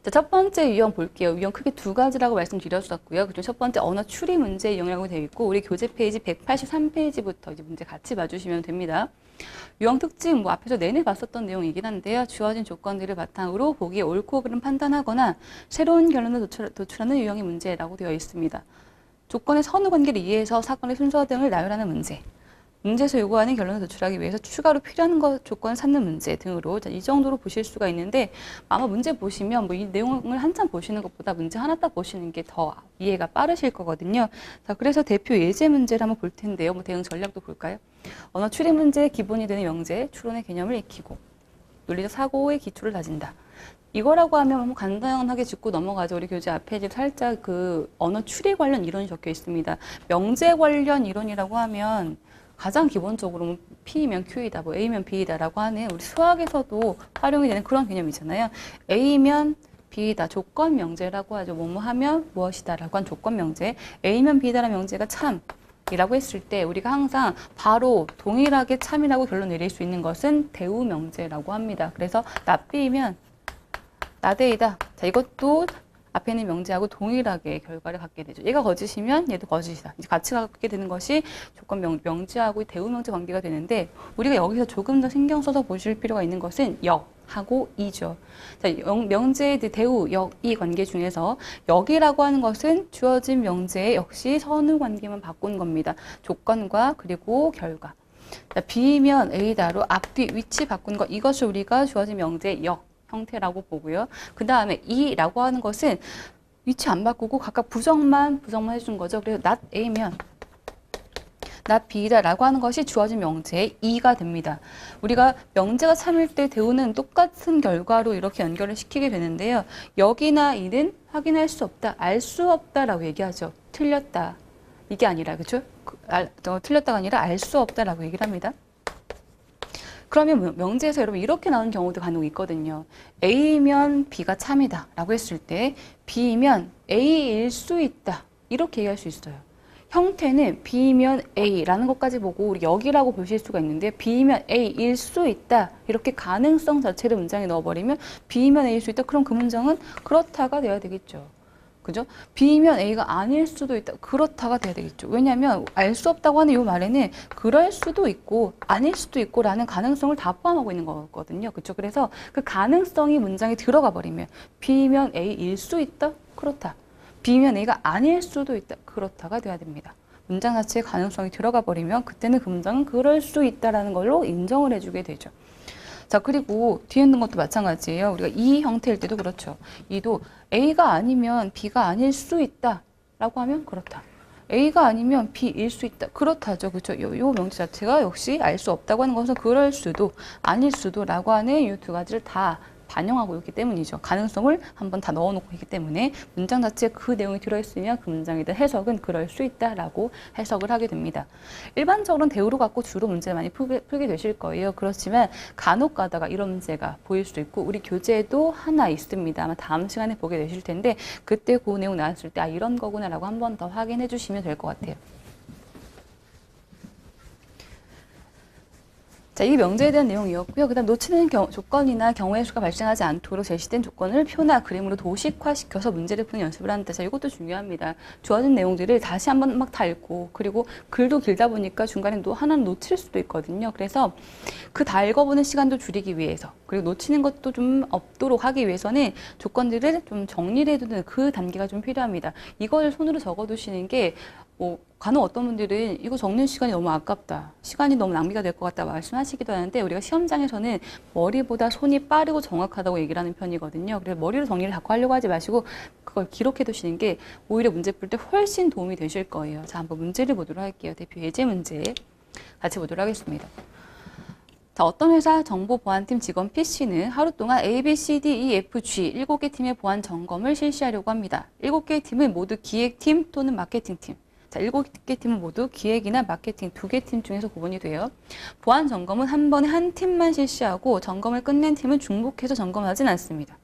자, 첫 번째 유형 볼게요. 유형 크게 두 가지라고 말씀드렸었고요. 그중 첫 번째 언어 추리 문제 유형이라고 되어 있고 우리 교재 페이지 183페이지부터 이제 문제 같이 봐주시면 됩니다. 유형 특징 뭐 앞에서 내내 봤었던 내용이긴 한데요. 주어진 조건들을 바탕으로 보기에 옳고 그름 판단하거나 새로운 결론을 도출하는 유형의 문제라고 되어 있습니다. 조건의 선후 관계를 이해해서 사건의 순서 등을 나열하는 문제. 문제에서 요구하는 결론을 도출하기 위해서 추가로 필요한 조건을 찾는 문제 등으로 이 정도로 보실 수가 있는데 아마 문제 보시면 뭐 이 내용을 한참 보시는 것보다 문제 하나 딱 보시는 게 더 이해가 빠르실 거거든요. 자, 그래서 대표 예제 문제를 한번 볼 텐데요. 뭐 대응 전략도 볼까요? 언어 추리 문제의 기본이 되는 명제, 추론의 개념을 익히고 논리적 사고의 기초를 다진다. 이거라고 하면 뭐 간단하게 짚고 넘어가죠. 우리 교재 앞에 이제 살짝 그 언어 추리 관련 이론이 적혀 있습니다. 명제 관련 이론이라고 하면 가장 기본적으로 P면 Q이다, 뭐 A면 B이다라고 하는 우리 수학에서도 활용이 되는 그런 개념이잖아요. A면 B이다, 조건 명제라고 하죠. 뭐뭐 하면 무엇이다라고 한 조건 명제. A면 B이다라는 명제가 참이라고 했을 때 우리가 항상 바로 동일하게 참이라고 결론 내릴 수 있는 것은 대우 명제라고 합니다. 그래서 나 B면 나 D이다. 자, 이것도 앞에 있는 명제하고 동일하게 결과를 갖게 되죠. 얘가 거짓이면 얘도 거짓이다. 이제 같이 갖게 되는 것이 조건 명제하고 대우 명제 관계가 되는데 우리가 여기서 조금 더 신경 써서 보실 필요가 있는 것은 역하고 이죠. 자, 명제의 대우, 역, 이 관계 중에서 역이라고 하는 것은 주어진 명제의 역시 선후 관계만 바꾼 겁니다. 조건과 그리고 결과. 자, B면 A다로 앞뒤 위치 바꾼 것 이것을 우리가 주어진 명제의 역 형태라고 보고요. 그 다음에 이라고 하는 것은 위치 안 바꾸고 각각 부정만 해준 거죠. 그래서 not A면 not B다 라고 하는 것이 주어진 명제의 이가 됩니다. 우리가 명제가 참일 때 대우는 똑같은 결과로 이렇게 연결을 시키게 되는데요. 역이나 이는 확인할 수 없다, 알 수 없다 라고 얘기하죠. 틀렸다. 이게 아니라, 그렇죠? 틀렸다가 아니라 알 수 없다 라고 얘기를 합니다. 그러면 명제에서 여러분 이렇게 나오는 경우도 간혹 있거든요. A면 B가 참이다 라고 했을 때 B면 A일 수 있다 이렇게 얘기할 수 있어요. 형태는 B면 A라는 것까지 보고 우리 역이라고 보실 수가 있는데 B면 A일 수 있다 이렇게 가능성 자체를 문장에 넣어버리면 B면 A일 수 있다 그럼 그 문장은 그렇다가 돼야 되겠죠. 그죠? B면 A가 아닐 수도 있다. 그렇다가 돼야 되겠죠. 왜냐하면 알 수 없다고 하는 이 말에는 그럴 수도 있고 아닐 수도 있고 라는 가능성을 다 포함하고 있는 거거든요. 그렇죠? 그래서 그 가능성이 문장에 들어가 버리면 B면 A일 수 있다. 그렇다. B면 A가 아닐 수도 있다. 그렇다가 돼야 됩니다. 문장 자체에 가능성이 들어가 버리면 그때는 그 문장은 그럴 수 있다라는 걸로 인정을 해주게 되죠. 자, 그리고 뒤에 있는 것도 마찬가지예요. 우리가 이 형태일 때도 그렇죠. 이도 A가 아니면 B가 아닐 수 있다 라고 하면 그렇다. A가 아니면 B일 수 있다. 그렇다죠. 그렇죠. 요 명제 자체가 역시 알 수 없다고 하는 것은 그럴 수도 아닐 수도 라고 하는 이 두 가지를 다 반영하고 있기 때문이죠. 가능성을 한번 다 넣어놓고 있기 때문에 문장 자체에 그 내용이 들어있으면 그 문장에 대한 해석은 그럴 수 있다라고 해석을 하게 됩니다. 일반적으로는 대우로 갖고 주로 문제를 많이 풀게 되실 거예요. 그렇지만 간혹 가다가 이런 문제가 보일 수도 있고 우리 교재에도 하나 있습니다. 아마 다음 시간에 보게 되실 텐데 그때 그 내용 나왔을 때 아 이런 거구나라고 한 번 더 확인해 주시면 될 것 같아요. 자, 이 명제에 대한 내용이었고요. 그 다음 놓치는 조건이나 경우의 수가 발생하지 않도록 제시된 조건을 표나 그림으로 도식화시켜서 문제를 푸는 연습을 한다. 자, 이것도 중요합니다. 주어진 내용들을 다시 한번 막 다 읽고 그리고 글도 길다 보니까 중간에 하나는 놓칠 수도 있거든요. 그래서 그 다 읽어보는 시간도 줄이기 위해서 그리고 놓치는 것도 좀 없도록 하기 위해서는 조건들을 좀 정리를 해두는 그 단계가 좀 필요합니다. 이걸 손으로 적어두시는 게 간혹 어떤 분들은 이거 적는 시간이 너무 아깝다. 시간이 너무 낭비가 될 것 같다 말씀하시기도 하는데 우리가 시험장에서는 머리보다 손이 빠르고 정확하다고 얘기를 하는 편이거든요. 그래서 머리로 정리를 자꾸 하려고 하지 마시고 그걸 기록해 두시는 게 오히려 문제 풀 때 훨씬 도움이 되실 거예요. 자, 한번 문제를 보도록 할게요. 대표 예제 문제 같이 보도록 하겠습니다. 자, 어떤 회사 정보보안팀 직원 P씨는 하루 동안 A, B, C, D, E, F, G 7개 팀의 보안 점검을 실시하려고 합니다. 7개의 팀은 모두 기획팀 또는 마케팅팀. 자, 7개 팀은 모두 기획이나 마케팅 2개 팀 중에서 구분이 돼요. 보안 점검은 한 번에 한 팀만 실시하고 점검을 끝낸 팀은 중복해서 점검하진 않습니다.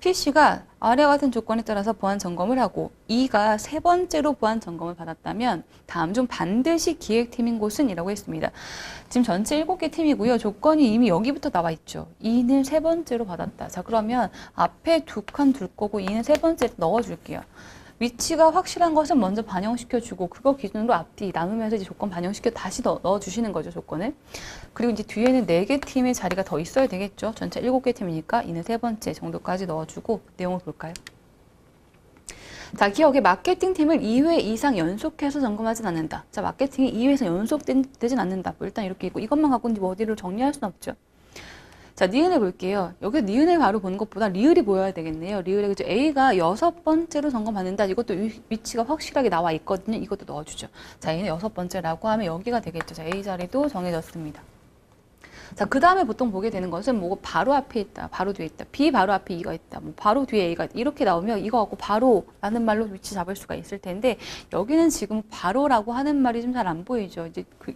PC가 아래와 같은 조건에 따라서 보안 점검을 하고 E가 세 번째로 보안 점검을 받았다면 다음 중 반드시 기획팀인 곳은 이라고 했습니다. 지금 전체 7개 팀이고요. 조건이 이미 여기부터 나와 있죠. E는 세 번째로 받았다. 자, 그러면 앞에 두 칸 둘 거고 E는 세 번째로 넣어줄게요. 위치가 확실한 것은 먼저 반영시켜주고 그거 기준으로 앞뒤 나누면서 이제 조건 반영시켜 다시 넣어주시는 거죠, 조건을. 그리고 이제 뒤에는 4개 팀의 자리가 더 있어야 되겠죠. 전체 7개 팀이니까 이는 세 번째 정도까지 넣어주고 내용을 볼까요? 자, 기억에 마케팅 팀을 2회 이상 연속해서 점검하진 않는다. 자, 마케팅이 2회 이상 연속되진 않는다. 뭐 일단 이렇게 있고 이것만 갖고 뭐 어디를 정리할 수는 없죠. 자, 니은을 볼게요. 여기 니은을 바로 보는 것보다 리을이 보여야 되겠네요. 리을에 그죠? A가 6번째로 점검받는다. 이것도 위치가 확실하게 나와 있거든요. 이것도 넣어주죠. 자, A는 6번째라고 하면 여기가 되겠죠. 자, A 자리도 정해졌습니다. 자, 그 다음에 보통 보게 되는 것은 뭐 바로 앞에 있다, 바로 뒤에 있다, B 바로 앞에 E가 있다, 뭐 바로 뒤에 A가 있다. 이렇게 나오면 이거 갖고 바로라는 말로 위치 잡을 수가 있을 텐데 여기는 지금 바로라고 하는 말이 좀 잘 안 보이죠.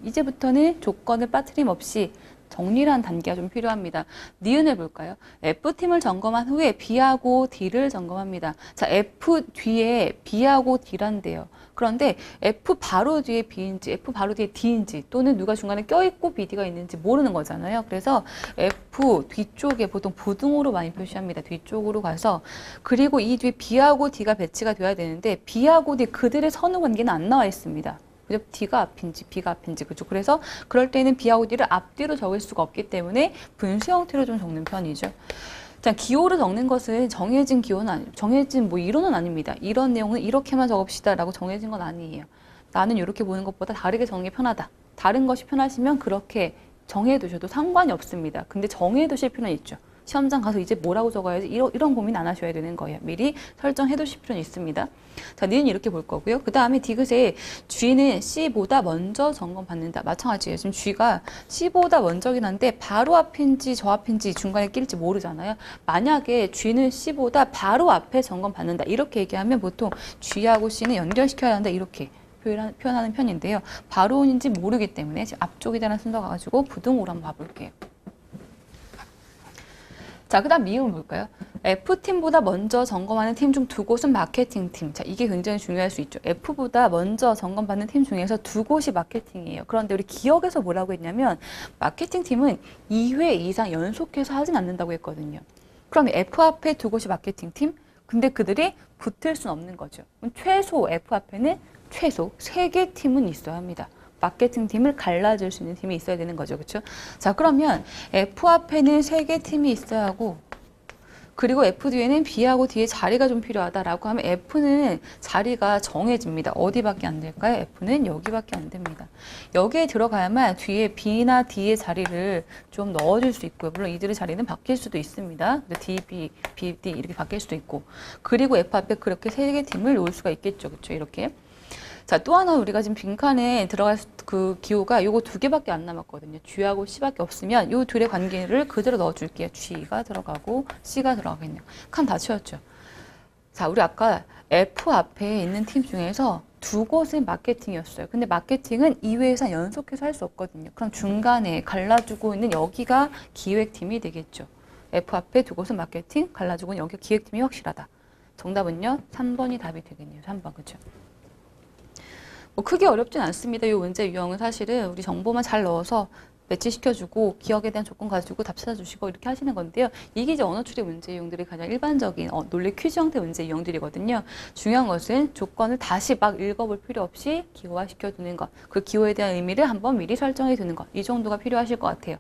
이제부터는 조건을 빠트림 없이 정리를 한 단계가 좀 필요합니다. 니은을 볼까요? F팀을 점검한 후에 B하고 D를 점검합니다. 자, F 뒤에 B하고 D란데요. 그런데 F 바로 뒤에 B인지 F 바로 뒤에 D인지 또는 누가 중간에 껴있고 BD가 있는지 모르는 거잖아요. 그래서 F 뒤쪽에 보통 부등호로 많이 표시합니다. 뒤쪽으로 가서 그리고 이 뒤에 B하고 D가 배치가 돼야 되는데 B하고 D 그들의 선후 관계는 안 나와 있습니다. 그죠? D가 앞인지 B가 앞인지 그죠? 그래서 그럴 때는 B하고 D를 앞뒤로 적을 수가 없기 때문에 분수 형태로 좀 적는 편이죠. 자, 기호로 적는 것은 정해진 기호는 아니에요. 정해진 뭐 이론은 아닙니다. 이런 내용은 이렇게만 적읍시다라고 정해진 건 아니에요. 나는 이렇게 보는 것보다 다르게 정하는 게 편하다. 다른 것이 편하시면 그렇게 정해두셔도 상관이 없습니다. 근데 정해두실 필요는 있죠. 시험장 가서 이제 뭐라고 적어야지 이런 고민 안 하셔야 되는 거예요. 미리 설정해 두실 필요는 있습니다. 자, 니은 이렇게 볼 거고요. 그 다음에 디귿에 G는 C보다 먼저 점검받는다. 마찬가지예요. 지금 G가 C보다 먼저긴 한데 바로 앞인지 저 앞인지 중간에 낄지 모르잖아요. 만약에 G는 C보다 바로 앞에 점검받는다. 이렇게 얘기하면 보통 G하고 C는 연결시켜야 한다. 이렇게 표현하는 편인데요. 바로인지 모르기 때문에 지금 앞쪽이라는 순서 가지고 부등호로 한번 봐볼게요. 자, 그 다음 미음은 뭘까요? F팀보다 먼저 점검하는 팀 중 두 곳은 마케팅 팀. 자, 이게 굉장히 중요할 수 있죠. F보다 먼저 점검받는 팀 중에서 두 곳이 마케팅이에요. 그런데 우리 기억에서 뭐라고 했냐면 마케팅 팀은 2회 이상 연속해서 하진 않는다고 했거든요. 그럼 F 앞에 두 곳이 마케팅 팀? 근데 그들이 붙을 수는 없는 거죠. 최소 F 앞에는 최소 3개 팀은 있어야 합니다. 마케팅 팀을 갈라줄 수 있는 팀이 있어야 되는 거죠. 그렇죠? 자, 그러면 F 앞에는 3개 팀이 있어야 하고 그리고 F 뒤에는 B하고 D의 자리가 좀 필요하다라고 하면 F는 자리가 정해집니다. 어디밖에 안 될까요? F는 여기밖에 안 됩니다. 여기에 들어가야만 뒤에 B나 D의 자리를 좀 넣어줄 수 있고요. 물론 이들의 자리는 바뀔 수도 있습니다. D, B, B, D 이렇게 바뀔 수도 있고 그리고 F 앞에 그렇게 3개 팀을 놓을 수가 있겠죠. 그렇죠? 이렇게. 자, 또 하나 우리가 지금 빈칸에 들어갈 그 기호가 요거 2개밖에 안 남았거든요. G하고 C밖에 없으면 요 둘의 관계를 그대로 넣어줄게요. G가 들어가고 C가 들어가겠네요. 칸 다 채웠죠. 자, 우리 아까 F 앞에 있는 팀 중에서 두 곳은 마케팅이었어요. 근데 마케팅은 2회 이상 연속해서 할 수 없거든요. 그럼 중간에 갈라주고 있는 여기가 기획팀이 되겠죠. F 앞에 두 곳은 마케팅, 갈라주고 있는 여기 기획팀이 확실하다. 정답은요, 3번이 답이 되겠네요. 3번, 그렇죠? 뭐 크게 어렵진 않습니다. 이 문제 유형은 사실은 우리 정보만 잘 넣어서 매치시켜주고 기억에 대한 조건 가지고 답 찾아주시고 이렇게 하시는 건데요. 이게 이제 언어 추리 문제 유형들이 가장 일반적인 논리 퀴즈 형태 문제 유형들이거든요. 중요한 것은 조건을 다시 막 읽어볼 필요 없이 기호화시켜두는 것, 그 기호에 대한 의미를 한번 미리 설정해 두는 것, 이 정도가 필요하실 것 같아요.